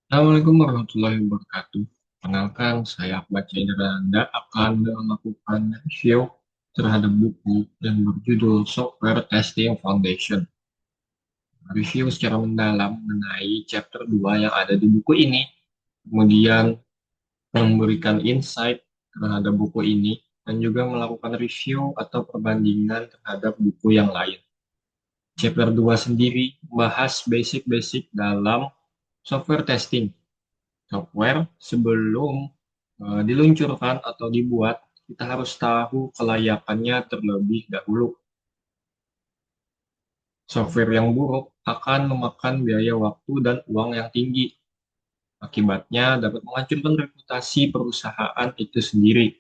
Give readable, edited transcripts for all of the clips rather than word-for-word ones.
Assalamualaikum warahmatullahi wabarakatuh. Kenalkan, saya Ahmad Chandra. Anda akan melakukan review terhadap buku yang berjudul Software Testing Foundation. Review secara mendalam mengenai chapter 2 yang ada di buku ini, kemudian memberikan insight terhadap buku ini, dan juga melakukan review atau perbandingan terhadap buku yang lain. Chapter 2 sendiri membahas basic-basic dalam software testing. Software sebelum diluncurkan atau dibuat, kita harus tahu kelayakannya terlebih dahulu. Software yang buruk akan memakan biaya waktu dan uang yang tinggi. Akibatnya dapat menghancurkan reputasi perusahaan itu sendiri.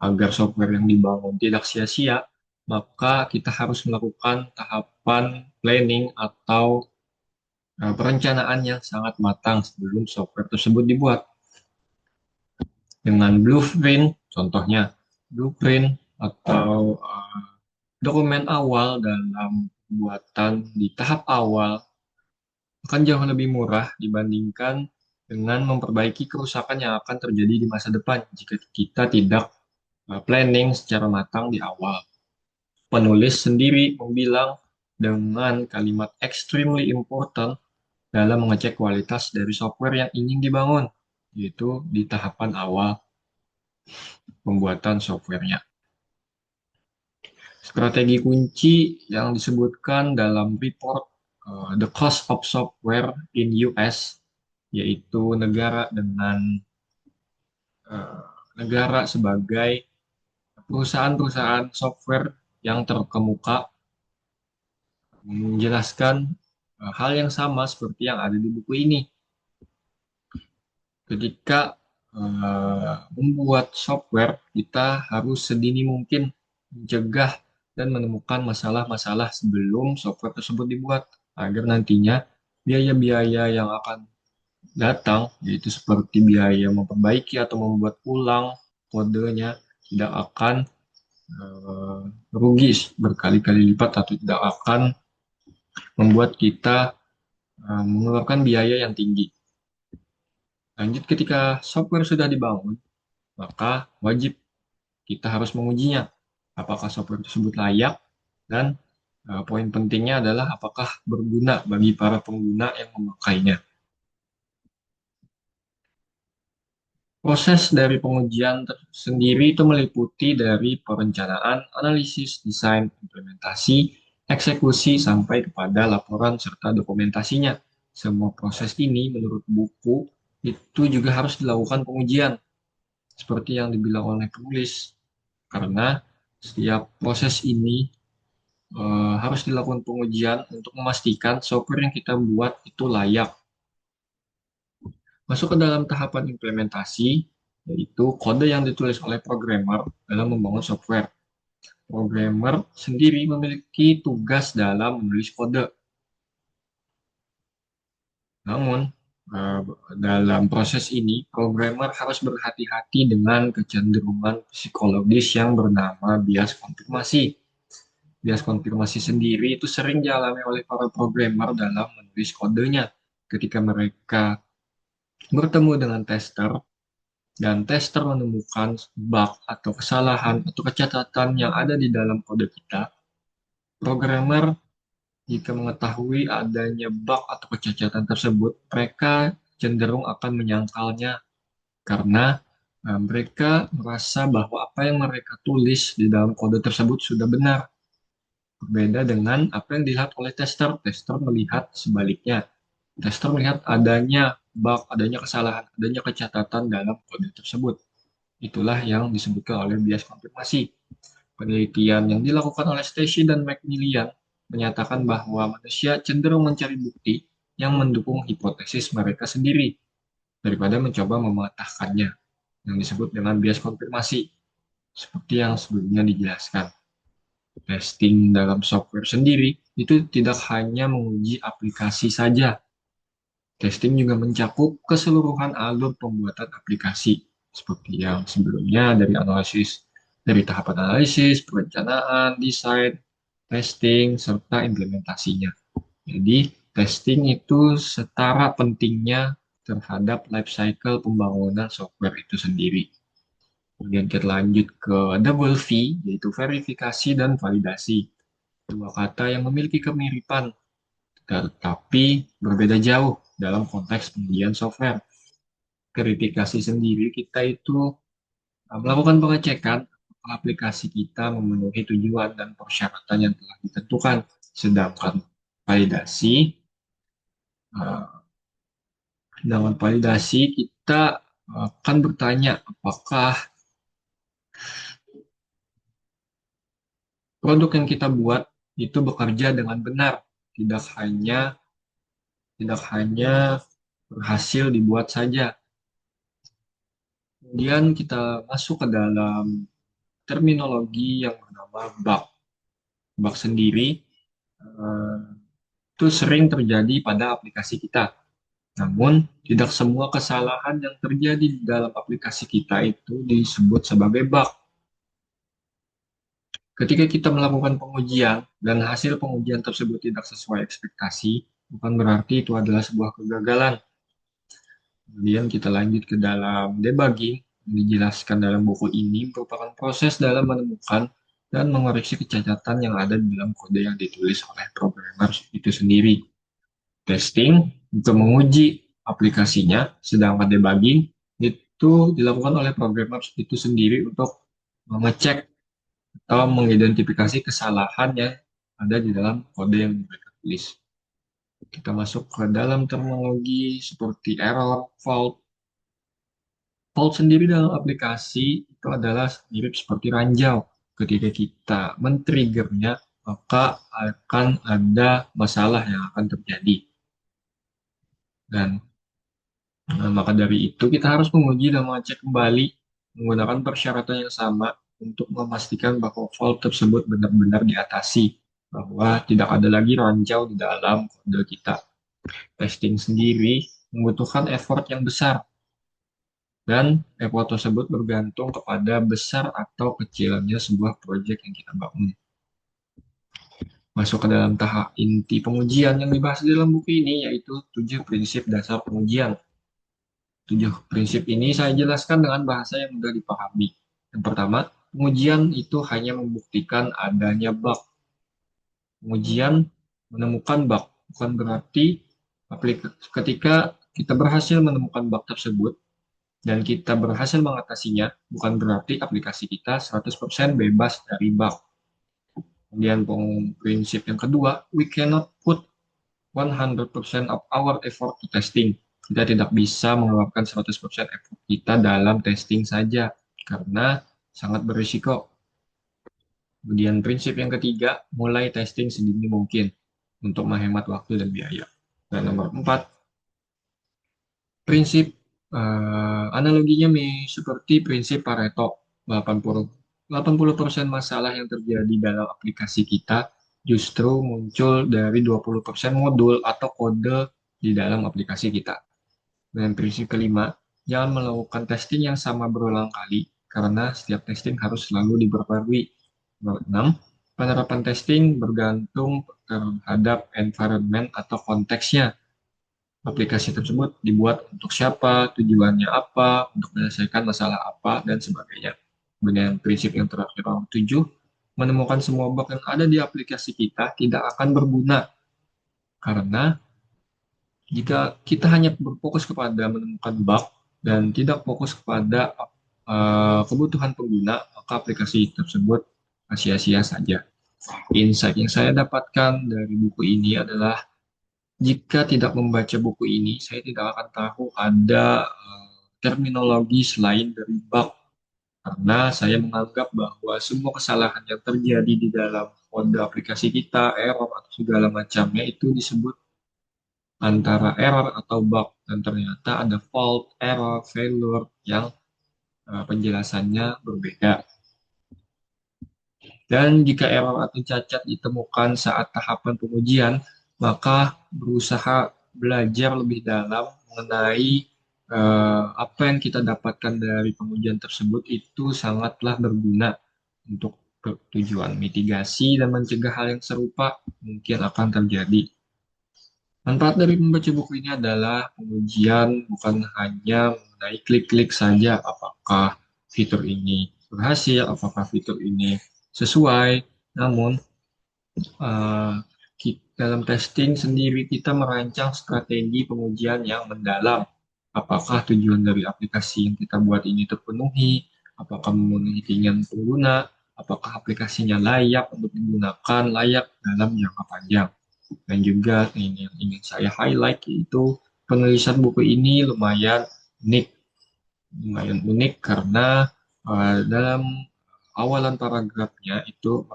Agar software yang dibangun tidak sia-sia, maka kita harus melakukan tahapan planning atau perencanaan yang sangat matang sebelum software tersebut dibuat. Dengan blueprint, contohnya blueprint atau dokumen awal dalam pembuatan di tahap awal akan jauh lebih murah dibandingkan dengan memperbaiki kerusakan yang akan terjadi di masa depan jika kita tidak planning secara matang di awal. Penulis sendiri membilang dengan kalimat extremely important dalam mengecek kualitas dari software yang ingin dibangun, yaitu di tahapan awal pembuatan softwarenya. Strategi kunci yang disebutkan dalam report The Cost of Software in US, yaitu eh, negara sebagai perusahaan-perusahaan software yang terkemuka, menjelaskan hal yang sama seperti yang ada di buku ini. Ketika membuat software, kita harus sedini mungkin mencegah dan menemukan masalah-masalah sebelum software tersebut dibuat, agar nantinya biaya-biaya yang akan datang, yaitu seperti biaya memperbaiki atau membuat ulang kodenya, tidak akan eh, rugi berkali-kali lipat atau tidak akan membuat kita mengeluarkan biaya yang tinggi. Lanjut, ketika software sudah dibangun, maka wajib kita harus mengujinya. Apakah software tersebut layak dan poin pentingnya adalah apakah berguna bagi para pengguna yang memakainya. Proses dari pengujian sendiri itu meliputi dari perencanaan, analisis, desain, implementasi, eksekusi, sampai kepada laporan serta dokumentasinya. Semua proses ini menurut buku itu juga harus dilakukan pengujian, seperti yang dibilang oleh penulis. Karena setiap proses ini harus dilakukan pengujian untuk memastikan software yang kita buat itu layak. Masuk ke dalam tahapan implementasi, yaitu kode yang ditulis oleh programmer dalam membangun software. Programmer sendiri memiliki tugas dalam menulis kode. Namun, eh, dalam proses ini, programmer harus berhati-hati dengan kecenderungan psikologis yang bernama bias konfirmasi. Bias konfirmasi sendiri itu sering dialami oleh para programmer dalam menulis kodenya. Ketika mereka bertemu dengan tester, dan tester menemukan bug atau kesalahan atau kecacatan yang ada di dalam kode kita, programmer jika mengetahui adanya bug atau kecacatan tersebut, mereka cenderung akan menyangkalnya karena mereka merasa bahwa apa yang mereka tulis di dalam kode tersebut sudah benar. Berbeda dengan apa yang dilihat oleh tester. Tester melihat sebaliknya. Tester melihat adanya bug, adanya kesalahan, adanya kecacatan dalam kode tersebut. Itulah yang disebutkan oleh bias konfirmasi. Penelitian yang dilakukan oleh Stacy dan Macmillan menyatakan bahwa manusia cenderung mencari bukti yang mendukung hipotesis mereka sendiri daripada mencoba mematahkannya, yang disebut dengan bias konfirmasi, seperti yang sebelumnya dijelaskan. Testing dalam software sendiri itu tidak hanya menguji aplikasi saja. Testing juga mencakup keseluruhan alur pembuatan aplikasi, seperti yang sebelumnya dari tahapan analisis, perencanaan, desain, testing, serta implementasinya. Jadi, testing itu setara pentingnya terhadap life cycle pembangunan software itu sendiri. Kemudian kita lanjut ke double V, yaitu verifikasi dan validasi. Dua kata yang memiliki kemiripan, tetapi berbeda jauh dalam konteks pengujian software. Verifikasi sendiri kita itu melakukan pengecekan apakah aplikasi kita memenuhi tujuan dan persyaratan yang telah ditentukan. Sedangkan validasi, uh, dengan validasi kita akan bertanya apakah produk yang kita buat itu bekerja dengan benar, tidak hanya tidak hanya berhasil dibuat saja. Kemudian kita masuk ke dalam terminologi yang bernama bug. Bug sendiri eh, itu sering terjadi pada aplikasi kita. Namun, tidak semua kesalahan yang terjadi di dalam aplikasi kita itu disebut sebagai bug. Ketika kita melakukan pengujian dan hasil pengujian tersebut tidak sesuai ekspektasi, bukan berarti itu adalah sebuah kegagalan. Kemudian kita lanjut ke dalam debugging, yang dijelaskan dalam buku ini merupakan proses dalam menemukan dan mengoreksi kecacatan yang ada di dalam kode yang ditulis oleh programmer itu sendiri. Testing untuk menguji aplikasinya, sedangkan debugging itu dilakukan oleh programmer itu sendiri untuk mengecek atau mengidentifikasi kesalahan yang ada di dalam kode yang mereka tulis. Kita masuk ke dalam terminologi seperti error, fault. Fault sendiri dalam aplikasi itu adalah mirip seperti ranjau. Ketika kita men-triggernya, maka akan ada masalah yang akan terjadi. Dan maka dari itu kita harus menguji dan mengecek kembali menggunakan persyaratan yang sama untuk memastikan bahwa fault tersebut benar-benar diatasi, bahwa tidak ada lagi ranjau di dalam kode kita. Testing sendiri membutuhkan effort yang besar, dan effort tersebut bergantung kepada besar atau kecilnya sebuah proyek yang kita bangun. Masuk ke dalam tahap inti pengujian yang dibahas di dalam buku ini, yaitu 7 prinsip dasar pengujian. 7 prinsip ini saya jelaskan dengan bahasa yang mudah dipahami. Yang pertama, pengujian itu hanya membuktikan adanya bug. Pengujian menemukan bug, bukan berarti ketika kita berhasil menemukan bug tersebut dan kita berhasil mengatasinya, bukan berarti aplikasi kita 100% bebas dari bug. Kemudian prinsip yang kedua, we cannot put 100% of our effort to testing. Kita tidak bisa mengeluarkan 100% effort kita dalam testing saja, karena sangat berisiko. Kemudian prinsip yang ketiga, mulai testing sedini mungkin untuk menghemat waktu dan biaya. Dan nomor 4, prinsip analoginya seperti prinsip Pareto, 80% masalah yang terjadi dalam aplikasi kita justru muncul dari 20% modul atau kode di dalam aplikasi kita. Dan prinsip kelima, jangan melakukan testing yang sama berulang kali karena setiap testing harus selalu diperbarui. Nomor 6, penerapan testing bergantung terhadap environment atau konteksnya. Aplikasi tersebut dibuat untuk siapa, tujuannya apa, untuk menyelesaikan masalah apa, dan sebagainya. Kemudian prinsip yang terakhir nomor 7, menemukan semua bug yang ada di aplikasi kita tidak akan berguna. Karena jika kita hanya berfokus kepada menemukan bug dan tidak fokus kepada kebutuhan pengguna, maka aplikasi tersebut sia-sia saja. Insight yang saya dapatkan dari buku ini adalah jika tidak membaca buku ini, saya tidak akan tahu ada terminologi selain dari bug. Karena saya menganggap bahwa semua kesalahan yang terjadi di dalam kode aplikasi kita, error atau segala macamnya itu disebut antara error atau bug. Dan ternyata ada fault, error, failure yang penjelasannya berbeda. Dan jika error atau cacat ditemukan saat tahapan pengujian, maka berusaha belajar lebih dalam mengenai apa yang kita dapatkan dari pengujian tersebut itu sangatlah berguna untuk tujuan mitigasi dan mencegah hal yang serupa mungkin akan terjadi. Manfaat dari membaca buku ini adalah pengujian bukan hanya mengenai klik-klik saja apakah fitur ini berhasil, apakah fitur ini sesuai, namun eh, dalam testing sendiri kita merancang strategi pengujian yang mendalam. Apakah tujuan dari aplikasi yang kita buat ini terpenuhi, apakah memenuhi keinginan pengguna, apakah aplikasinya layak untuk digunakan, layak dalam jangka panjang. Dan juga ini yang ingin saya highlight yaitu penulisan buku ini unik, lumayan unik karena dalam awalan paragrafnya itu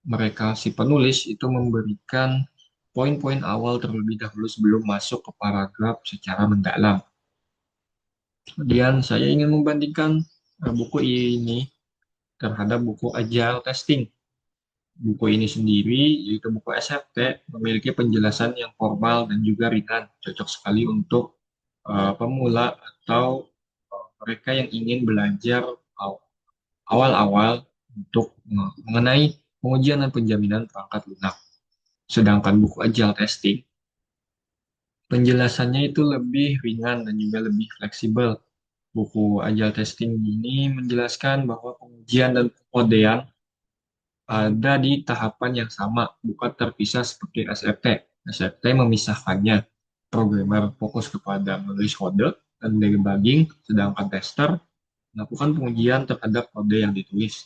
mereka si penulis itu memberikan poin-poin awal terlebih dahulu sebelum masuk ke paragraf secara mendalam. Kemudian saya ingin membandingkan buku ini terhadap buku Agile Testing. Buku ini sendiri, yaitu buku SFT, memiliki penjelasan yang formal dan juga ringan, cocok sekali untuk pemula atau mereka yang ingin belajar awal-awal untuk mengenai pengujian dan penjaminan perangkat lunak. Sedangkan buku Agile Testing, penjelasannya itu lebih ringan dan juga lebih fleksibel. Buku Agile Testing ini menjelaskan bahwa pengujian dan pengodean ada di tahapan yang sama, bukan terpisah seperti SFT. SFT memisahkannya. Programmer fokus kepada menulis kode dan debugging, sedangkan tester melakukan pengujian terhadap kode yang ditulis.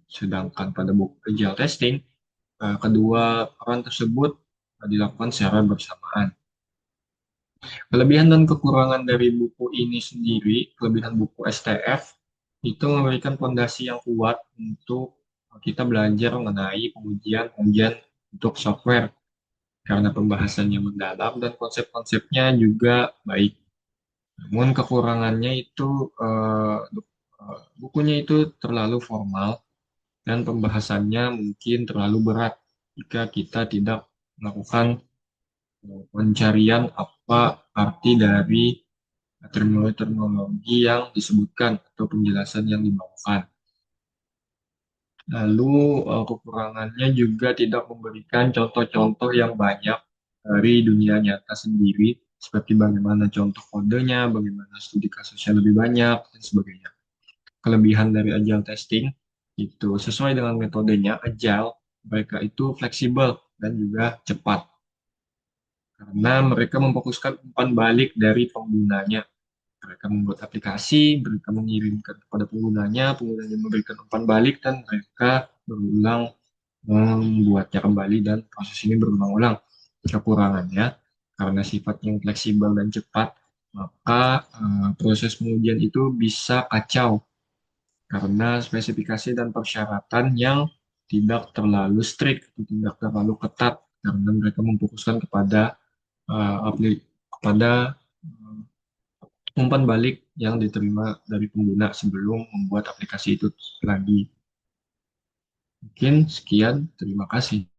Sedangkan pada buku Agile Testing, kedua peran tersebut dilakukan secara bersamaan. Kelebihan dan kekurangan dari buku ini sendiri, kelebihan buku STF, itu memberikan fondasi yang kuat untuk kita belajar mengenai pengujian untuk software karena pembahasannya mendalam dan konsep-konsepnya juga baik. Namun kekurangannya itu bukunya itu terlalu formal dan pembahasannya mungkin terlalu berat jika kita tidak melakukan pencarian apa arti dari terminologi yang disebutkan atau penjelasan yang dibawakan. Lalu kekurangannya juga tidak memberikan contoh-contoh yang banyak dari dunia nyata sendiri, seperti bagaimana contoh kodenya, bagaimana studi kasusnya lebih banyak, dan sebagainya. Kelebihan dari Agile Testing itu sesuai dengan metodenya Agile, mereka itu fleksibel dan juga cepat karena mereka memfokuskan umpan balik dari penggunanya. Mereka membuat aplikasi, mereka mengirimkan kepada penggunanya, penggunanya memberikan umpan balik, dan mereka berulang membuatnya kembali, dan proses ini berulang-ulang. Kekurangannya, karena sifatnya yang fleksibel dan cepat, maka proses pengujian itu bisa kacau karena spesifikasi dan persyaratan yang tidak terlalu strict, tidak terlalu ketat, karena mereka memfokuskan kepada kepada umpan balik yang diterima dari pengguna sebelum membuat aplikasi itu lagi. Mungkin sekian, terima kasih.